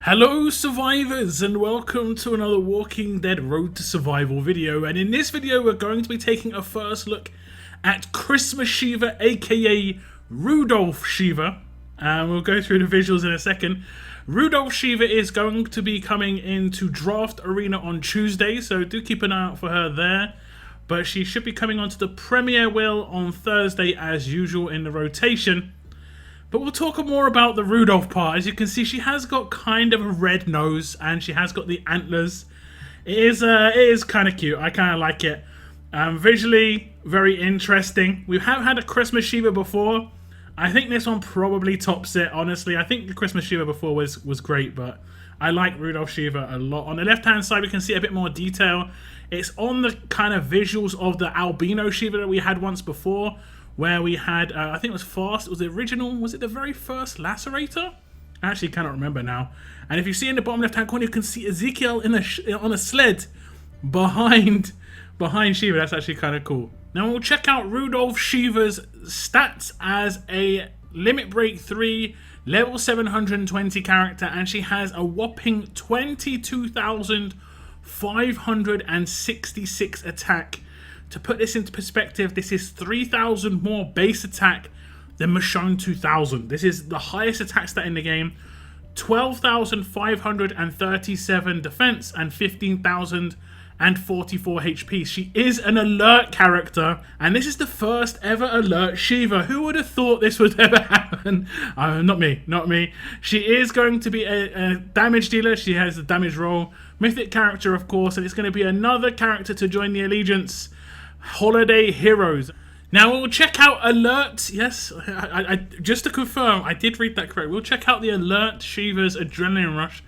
Hello survivors, and welcome to another Walking Dead Road to Survival video. And in this video we're going to be taking a first look at Christmas Shiva, aka Rudolph Shiva, and we'll go through the visuals in a second. Rudolph Shiva is going to be coming into Draft Arena on Tuesday, so do keep an eye out for her there. But she should be coming onto the Premier Wheel on Thursday as usual in the rotation. But we'll talk more about the Rudolph part. As you can see, she has got kind of a red nose and she has got the antlers. It is kind of cute. I kind of like it. Visually, very interesting. We have had a Christmas Shiva before. I think this one probably tops it, honestly. I think the Christmas Shiva before was great, but I like Rudolph Shiva a lot. On the left-hand side, we can see a bit more detail. It's on the kind of visuals of the albino Shiva that we had once before, where we had, I think it was Fast, it was the original, was it the very first Lacerator? I actually cannot remember now. And if you see in the bottom left-hand corner, you can see Ezekiel on a sled behind Shiva. That's actually kind of cool. Now we'll check out Rudolph Shiva's stats as a Limit Break 3, level 720 character, and she has a whopping 22,566 attack. To put this into perspective, this is 3,000 more base attack than Michonne 2000. This is the highest attack stat in the game. 12,537 defense and 15,044 HP. She is an alert character, and this is the first ever alert Shiva. Who would have thought this would ever happen? Not me. She is going to be a damage dealer. She has a damage roll. Mythic character, of course, and it's going to be another character to join the Allegiance. Holiday Heroes. Now we'll check out Alert. Yes, I just to confirm, I did read that correct. We'll check out the Alert Shiva's Adrenaline Rush,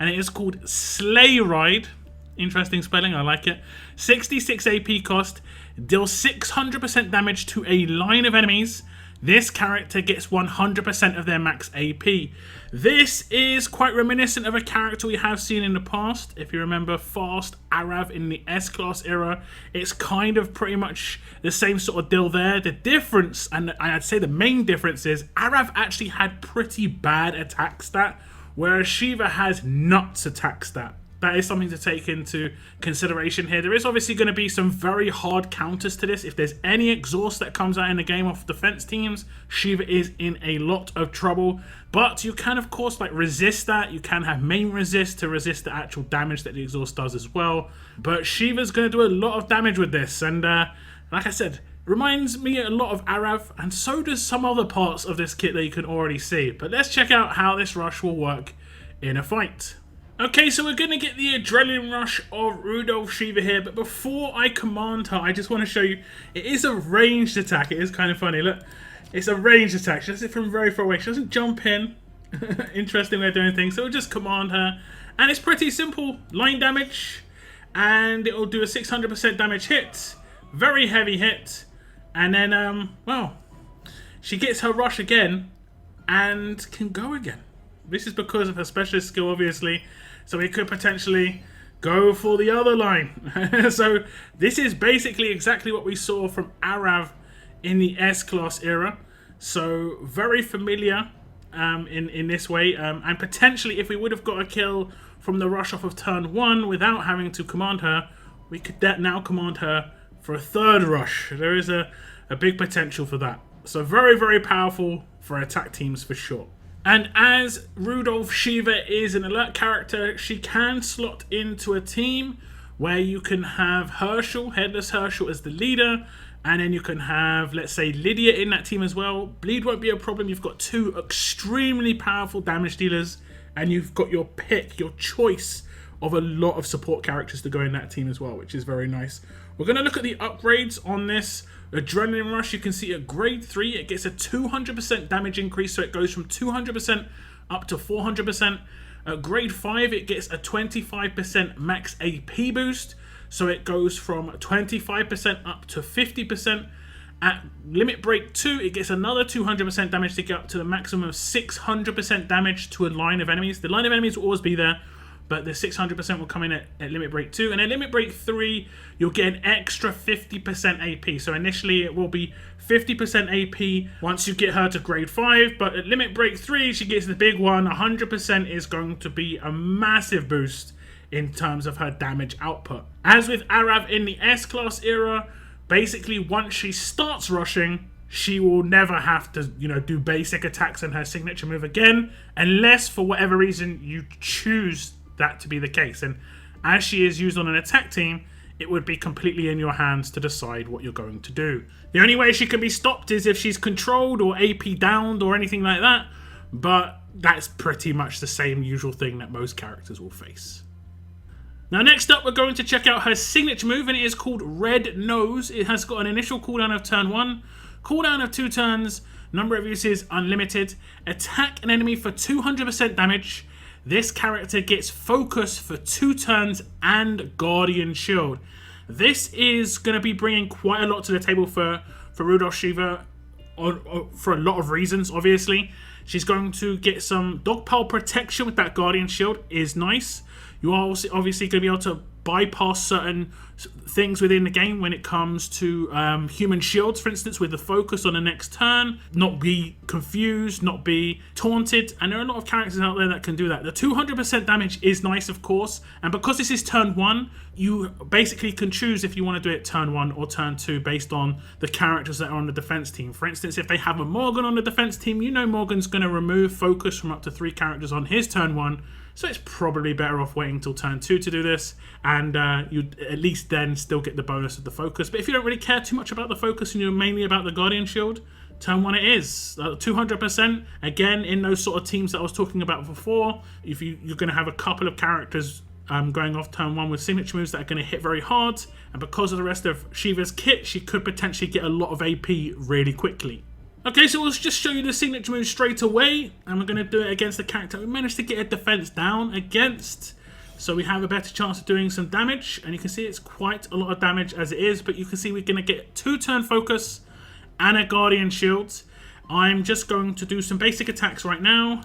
and it is called Sleigh Ride. Interesting spelling, I like it. 66 AP cost, deals 600% damage to a line of enemies. This character gets 100% of their max AP. This is quite reminiscent of a character we have seen in the past. If you remember Fast Arav in the S-Class era, it's kind of pretty much the same sort of deal there. The difference, and I'd say the main difference, is Arav actually had pretty bad attack stat, whereas Shiva has nuts attack stat. That is something to take into consideration here. There is obviously going to be some very hard counters to this. If there's any exhaust that comes out in the game off defense teams, Shiva is in a lot of trouble. But you can, of course, like resist that. You can have main resist to resist the actual damage that the exhaust does as well. But Shiva's going to do a lot of damage with this. And like I said, reminds me a lot of Arav, and so does some other parts of this kit that you can already see. But let's check out how this rush will work in a fight. Okay, so we're going to get the Adrenaline Rush of Rudolph Shiva here, but before I command her, I just want to show you, it is a ranged attack. It is kind of funny, look. It's a ranged attack. She does it from very far away. She doesn't jump in. Interesting way of doing things. So we'll just command her, and it's pretty simple. Line damage, and it will do a 600% damage hit. Very heavy hit. And then, well, she gets her rush again, and can go again. This is because of her specialist skill, obviously. So we could potentially go for the other line. So this is basically exactly what we saw from Arav in the S-Class era. So very familiar in this way. And potentially if we would have got a kill from the rush off of turn 1 without having to command her, we could now command her for a third rush. There is a big potential for that. So very, very powerful for attack teams for sure. And as Rudolph Shiva is an alert character, she can slot into a team where you can have Herschel, Headless Herschel, as the leader, and then you can have, let's say, Lydia in that team as well. Bleed won't be a problem. You've got two extremely powerful damage dealers, and you've got your pick, your choice of a lot of support characters to go in that team as well, which is very nice. We're going to look at the upgrades on this Adrenaline Rush. You can see at grade 3 it gets a 200% damage increase, so it goes from 200% up to 400%. At grade 5 it gets a 25% max AP boost, so it goes from 25% up to 50%. At Limit Break 2 it gets another 200% damage to get up to the maximum of 600% damage to a line of enemies. The line of enemies will always be there, but the 600% will come in at limit break 2. And at limit break 3, you'll get an extra 50% AP. So initially it will be 50% AP once you get her to grade 5, but at limit break 3, she gets the big one. 100% is going to be a massive boost in terms of her damage output. As with Arav in the S-Class era, basically once she starts rushing, she will never have to, do basic attacks and her signature move again, unless for whatever reason you choose that to be the case. And as she is used on an attack team, it would be completely in your hands to decide what you're going to do. The only way she can be stopped is if she's controlled or AP downed or anything like that, but that's pretty much the same usual thing that most characters will face. Now next up, we're going to check out her signature move, and it is called Red Nose. It has got an initial cooldown of turn 1, cooldown of 2 turns, number of uses unlimited, attack an enemy for 200% damage. This character gets focus for 2 turns and Guardian Shield. This is going to be bringing quite a lot to the table for Rudolph Shiva for a lot of reasons, obviously. She's going to get some dogpile protection with that Guardian Shield, is nice. You are also obviously going to be able to bypass certain things within the game when it comes to human shields, for instance, with the focus on the next turn, not be confused, not be taunted, and there are a lot of characters out there that can do that. The 200% damage is nice, of course, and because this is turn 1, you basically can choose if you want to do it turn 1 or turn 2 based on the characters that are on the defense team. For instance, if they have a Morgan on the defense team, Morgan's going to remove focus from up to 3 characters on his turn 1, so it's probably better off waiting till turn 2 to do this, and you'd at least then still get the bonus of the focus. But if you don't really care too much about the focus and you're mainly about the Guardian Shield, turn 1 it is. 200%, again, in those sort of teams that I was talking about before, if you're going to have a couple of characters going off turn 1 with signature moves that are going to hit very hard, and because of the rest of Shiva's kit, she could potentially get a lot of AP really quickly. Okay, so we'll just show you the signature move straight away, and we're going to do it against the character we managed to get a defense down against, so we have a better chance of doing some damage. And you can see it's quite a lot of damage as it is, but you can see we're going to get 2 turn focus and a Guardian Shield. I'm just going to do some basic attacks right now,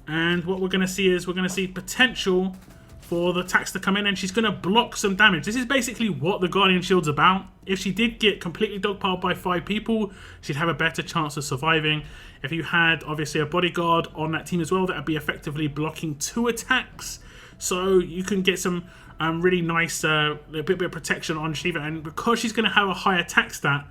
and what we're going to see is we're going to see potential for the attacks to come in, and she's going to block some damage. This is basically what the Guardian Shield's about. If she did get completely dogpiled by 5 people, she'd have a better chance of surviving. If you had, obviously, a bodyguard on that team as well, that would be effectively blocking 2 attacks. So you can get some really nice bit of protection on Shiva. And because she's going to have a high attack stat,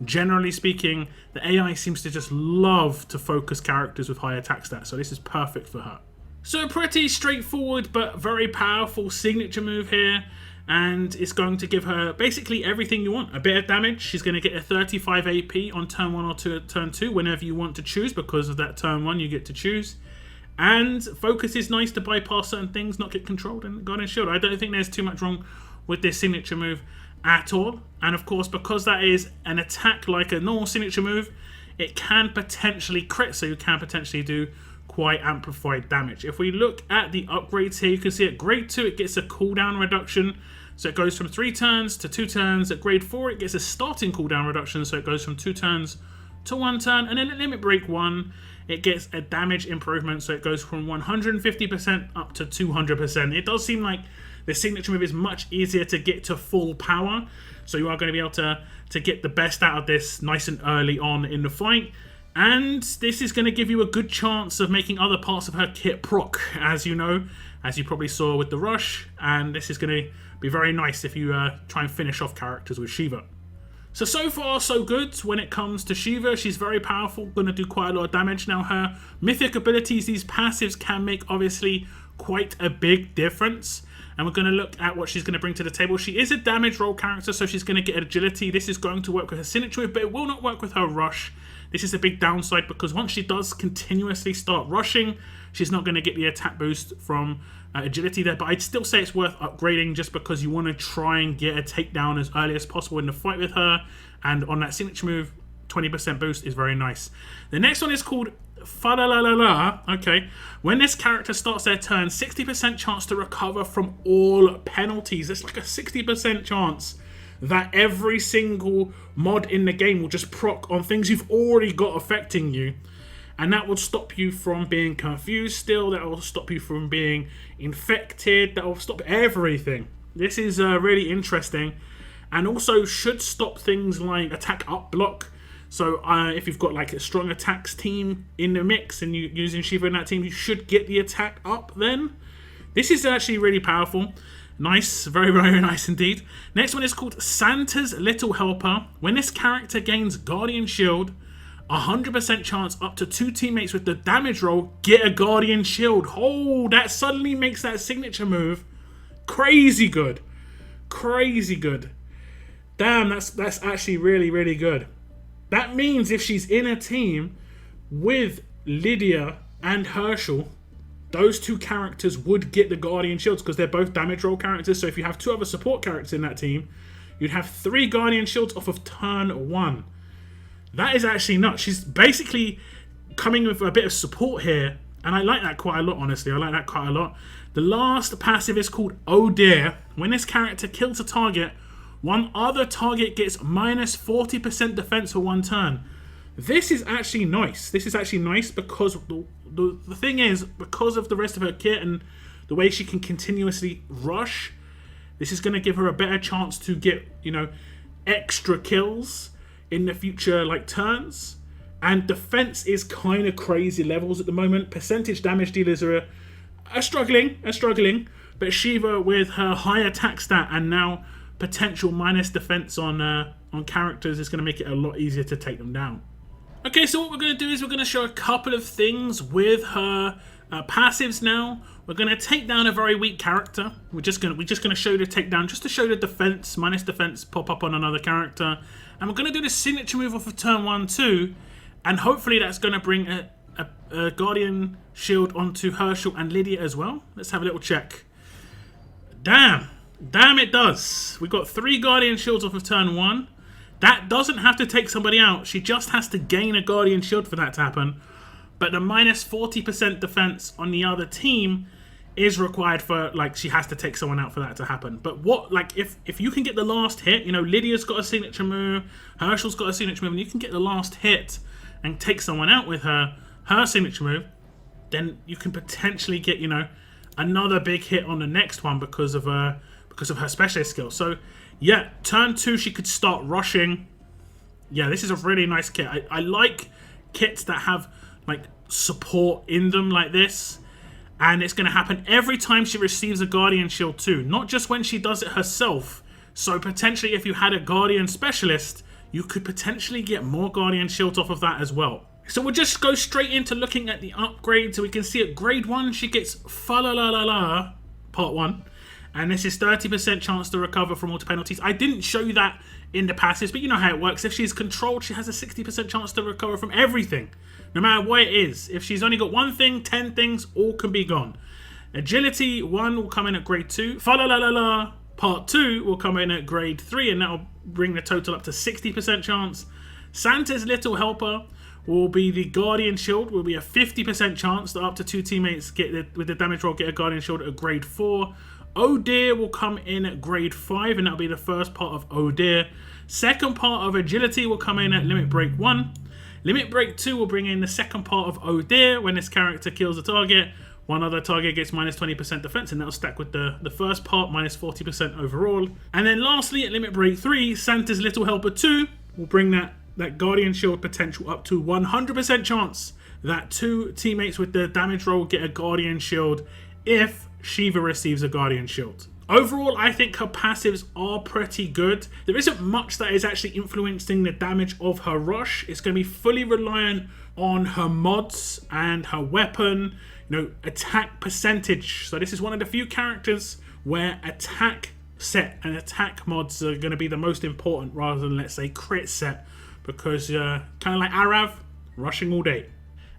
generally speaking, the AI seems to just love to focus characters with high attack stats. So this is perfect for her. So pretty straightforward but very powerful signature move here, and it's going to give her basically everything you want. A bit of damage, she's going to get a 35 AP on turn 1 or turn 2 whenever you want to choose, because of that turn 1 you get to choose. And focus is nice to bypass certain things, not get controlled, and Guardian Shield. I don't think there's too much wrong with this signature move at all. And of course, because that is an attack like a normal signature move, it can potentially crit, so you can potentially do quite amplified damage. If we look at the upgrades here, you can see at grade 2 it gets a cooldown reduction, so it goes from 3 turns to 2 turns. At grade 4 it gets a starting cooldown reduction, so it goes from 2 turns to 1 turn. And then at limit break 1 it gets a damage improvement, so it goes from 150% up to 200%. It does seem like the signature move is much easier to get to full power, so you are going to be able to get the best out of this nice and early on in the fight. And this is going to give you a good chance of making other parts of her kit proc, as you know, as you probably saw with the rush. And this is going to be very nice if you try and finish off characters with Shiva. So far, so good when it comes to Shiva. She's very powerful, going to do quite a lot of damage. Now, her mythic abilities, these passives, can make, obviously, quite a big difference. And we're going to look at what she's going to bring to the table. She is a damage roll character, so she's going to get agility. This is going to work with her signature move, but it will not work with her rush. This is a big downside, because once she does continuously start rushing, she's not going to get the attack boost from agility there. But I'd still say it's worth upgrading, just because you want to try and get a takedown as early as possible in the fight with her. And on that signature move, 20% boost is very nice. The next one is called Fa-la-la-la-la. Okay, when this character starts their turn, 60% chance to recover from all penalties. It's like a 60% chance that every single mod in the game will just proc on things you've already got affecting you. and that will stop you from being confused still, that will stop you from being infected, that will stop everything. This is really interesting, and also should stop things like attack up block. So if you've got like a strong attacks team in the mix and you're using Shiva in that team, you should get the attack up then. This is actually really powerful. Nice, very, very nice indeed. Next one is called Santa's Little Helper. When this character gains Guardian Shield, 100% chance up to 2 teammates with the damage roll get a Guardian Shield. Oh, that suddenly makes that signature move crazy good. Crazy good. Damn, that's actually really, really good. That means if she's in a team with Lydia and Herschel, those 2 characters would get the Guardian Shields because they're both damage roll characters. So if you have 2 other support characters in that team, you'd have 3 Guardian Shields off of turn 1. That is actually nuts. She's basically coming with a bit of support here, and I like that quite a lot, honestly. I like that quite a lot. The last passive is called Oh Dear. When this character kills a target, one other target gets minus 40% defense for 1 turn. This is actually nice. This is actually nice because the thing is, because of the rest of her kit and the way she can continuously rush, this is going to give her a better chance to get, you know, extra kills in the future, like turns. And defense is kind of crazy levels at the moment. Percentage damage dealers are struggling, but Shiva with her high attack stat and now potential minus defense on characters is going to make it a lot easier to take them down. Okay, so what we're going to do is we're going to show a couple of things with her passives now. We're going to take down a very weak character. We're just going to show the takedown just to show the defense, minus defense pop up on another character. And we're going to do the signature move off of turn 1 too. And hopefully that's going to bring a Guardian Shield onto Herschel and Lydia as well. Let's have a little check. Damn it does. We've got 3 Guardian Shields off of turn 1. That doesn't have to take somebody out. She just has to gain a Guardian Shield for that to happen. But the minus 40% defense on the other team is required for, like, she has to take someone out for that to happen. But what, like, if you can get the last hit, you know, Lydia's got a signature move, Herschel's got a signature move, and you can get the last hit and take someone out with her signature move, then you can potentially get, you know, another big hit on the next one because of her specialist skill. So yeah, turn 2 she could start rushing. Yeah, this is a really nice kit. I like kits that have like support in them like this, and it's going to happen every time she receives a Guardian Shield too, not just when she does it herself. So potentially if you had a Guardian Specialist, you could potentially get more Guardian Shields off of that as well. So we'll just go straight into looking at the upgrade. So we can see at grade 1 she gets Fa-la-la-la-la part 1. And this is 30% chance to recover from auto penalties. I didn't show you that in the passives, but you know how it works. If she's controlled, she has a 60% chance to recover from everything, no matter what it is. If she's only got 1 thing, 10 things, all can be gone. Agility 1 will come in at grade 2. Fa-la-la-la-la part 2 will come in at grade 3, and that'll bring the total up to 60% chance. Santa's Little Helper will be the Guardian Shield, will be a 50% chance that up to 2 teammates with the damage roll get a Guardian Shield at grade 4. Oh Dear will come in at grade 5, and that'll be the first part of Oh Dear. Second part of Agility will come in at Limit Break 1. Limit Break 2 will bring in the second part of Oh Dear. When this character kills a target, one other target gets minus 20% defense, and that'll stack with the first part, minus 40% overall. And then lastly, at Limit Break 3, Santa's Little Helper 2 will bring that Guardian Shield potential up to 100% chance that 2 teammates with the damage roll get a Guardian Shield if Shiva receives a Guardian Shield. Overall, I think her passives are pretty good. There isn't much that is actually influencing the damage of her rush. It's going to be fully reliant on her mods and her weapon, you know, attack percentage. So this is one of the few characters where attack set and attack mods are going to be the most important rather than, let's say, crit set, because kind of like Arav, rushing all day.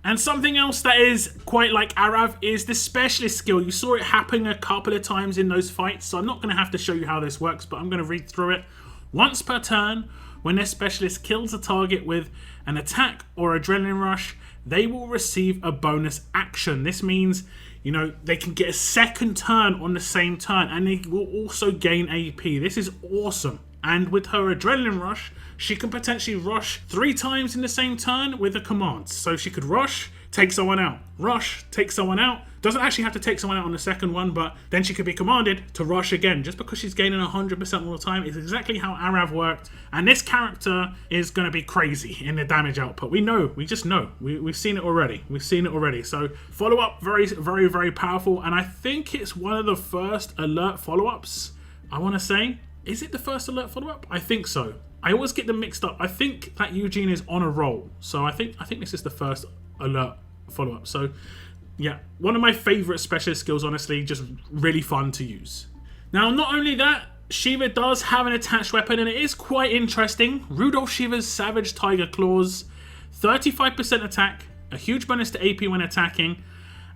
And something else that is quite like Arav is the specialist skill. You saw it happen a couple of times in those fights, so I'm not going to have to show you how this works, but I'm going to read through it. Once per turn, when their specialist kills a target with an attack or adrenaline rush, they will receive a bonus action. This means, you know, they can get a second turn on the same turn, and they will also gain AP. This is awesome. And with her adrenaline rush, she can potentially rush 3 times in the same turn with a command. So she could rush, take someone out, rush, take someone out. Doesn't actually have to take someone out on the second one, but then she could be commanded to rush again. Just because she's gaining 100% all the time is exactly how Arav worked. And this character is going to be crazy in the damage output. We just know. We've seen it already. So follow-up, very, very, very powerful. And I think it's one of the first alert follow-ups, I want to say. Is it the first alert follow-up? I think so. I always get them mixed up. I think that Eugene is on a roll. So I think this is the first alert follow-up. So yeah, one of my favorite specialist skills, honestly, just really fun to use. Now, not only that, Shiva does have an attached weapon, and it is quite interesting. Rudolph Shiva's Savage Tiger Claws, 35% attack, a huge bonus to AP when attacking,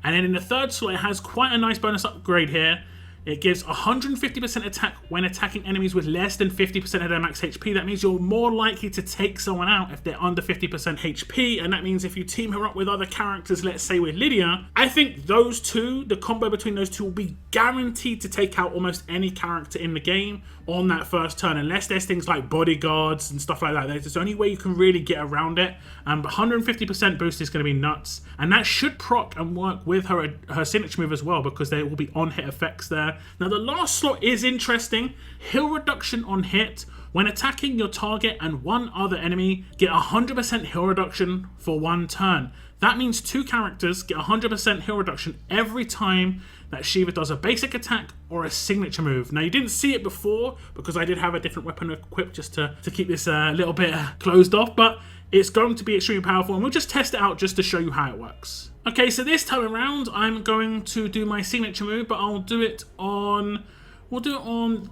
and then in the third slot, it has quite a nice bonus upgrade here. It gives 150% attack when attacking enemies with less than 50% of their max HP. That means you're more likely to take someone out if they're under 50% HP, and that means if you team her up with other characters, let's say with Lydia, I think those two, the combo between those two, will be guaranteed to take out almost any character in the game on that first turn, unless there's things like bodyguards and stuff like that. There's the only way you can really get around it. But 150% boost is going to be nuts, and that should proc and work with her signature move as well, because there will be on-hit effects there. Now, the last slot is interesting. Heal reduction on hit. When attacking your target and one other enemy, get 100% heal reduction for 1 turn. That means 2 characters get 100% heal reduction every time that Shiva does a basic attack or a signature move. Now, you didn't see it before because I did have a different weapon equipped just to keep this a little bit closed off, but it's going to be extremely powerful, and we'll just test it out just to show you how it works. Okay, so this time around, I'm going to do my signature move, but I'll do it on... We'll do it on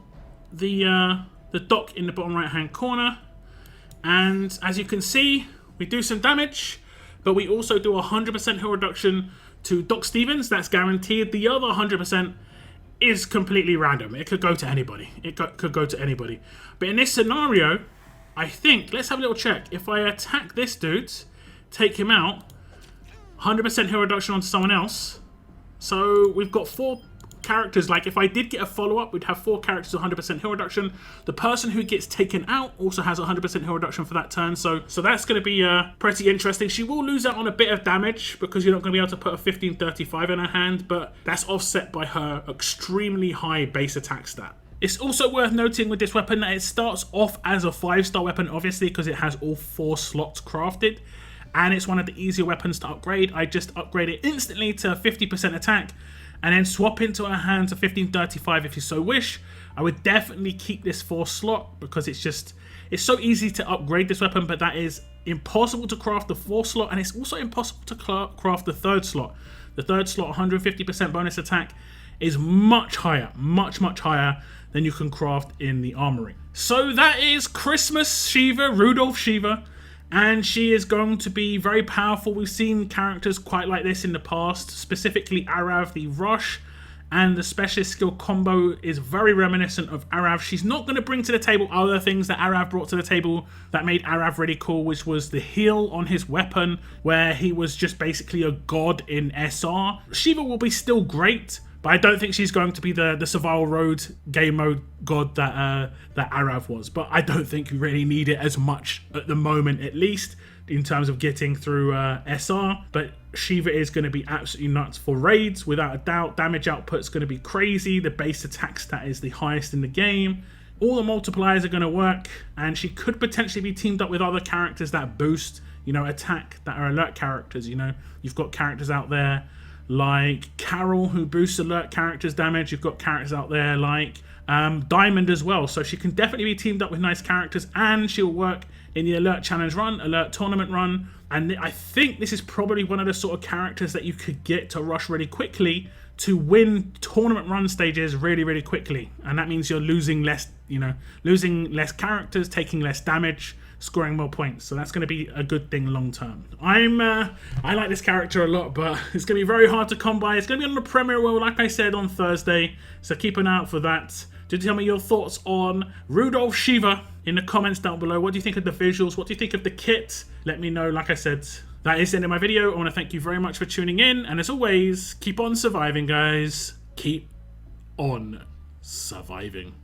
the dock in the bottom right-hand corner. And as you can see, we do some damage, but we also do 100% heal reduction to Doc Stevens. That's guaranteed. The other 100% is completely random. It could go to anybody. Could go to anybody. But in this scenario, I think, let's have a little check. If I attack this dude, take him out, 100% heal reduction onto someone else. So we've got 4 characters. Like, if I did get a follow-up, we'd have 4 characters with 100% heal reduction. The person who gets taken out also has 100% heal reduction for that turn. So that's going to be pretty interesting. She will lose out on a bit of damage because you're not going to be able to put a 1535 in her hand, but that's offset by her extremely high base attack stat. It's also worth noting with this weapon that it starts off as a 5-star weapon, obviously, because it has all 4 slots crafted. And it's one of the easier weapons to upgrade. I just upgrade it instantly to 50% attack and then swap into her hand to 1535 if you so wish. I would definitely keep this 4th slot because it's so easy to upgrade this weapon, but that is impossible to craft the 4th slot, and it's also impossible to craft the 3rd slot. The 3rd slot, 150% bonus attack, is much higher, much higher than you can craft in the armory. So that is Christmas Shiva, Rudolph Shiva. And she is going to be very powerful. We've seen characters quite like this in the past, specifically Arav the Rush, and the specialist skill combo is very reminiscent of Arav. She's not going to bring to the table other things that Arav brought to the table that made Arav really cool, which was the heal on his weapon, where he was just basically a god in SR. Shiva will be still great, but I don't think she's going to be the survival road game mode god that Arav was. But I don't think you really need it as much at the moment, at least in terms of getting through SR. But Shiva is going to be absolutely nuts for raids, without a doubt. Damage output's going to be crazy. The base attack stat is the highest in the game. All the multipliers are going to work, and she could potentially be teamed up with other characters that boost, attack, that are alert characters. You've got characters out there like Carol, who boosts alert characters' damage. You've got characters out there like Diamond as well. So she can definitely be teamed up with nice characters, and she'll work in the alert challenge run, alert tournament run. And I think this is probably one of the sort of characters that you could get to rush really quickly to win tournament run stages really quickly. And that means you're losing less, losing less characters, taking less damage, scoring more points. So that's going to be a good thing long term. I like this character a lot, but it's going to be very hard to come by. It's going to be on the Premier World, like I said, on Thursday. So keep an eye out for that. Do tell me your thoughts on Rudolph Shiva in the comments down below. What do you think of the visuals? What do you think of the kit? Let me know. Like I said, that is the end of my video. I want to thank you very much for tuning in. And as always, keep on surviving, guys. Keep on surviving.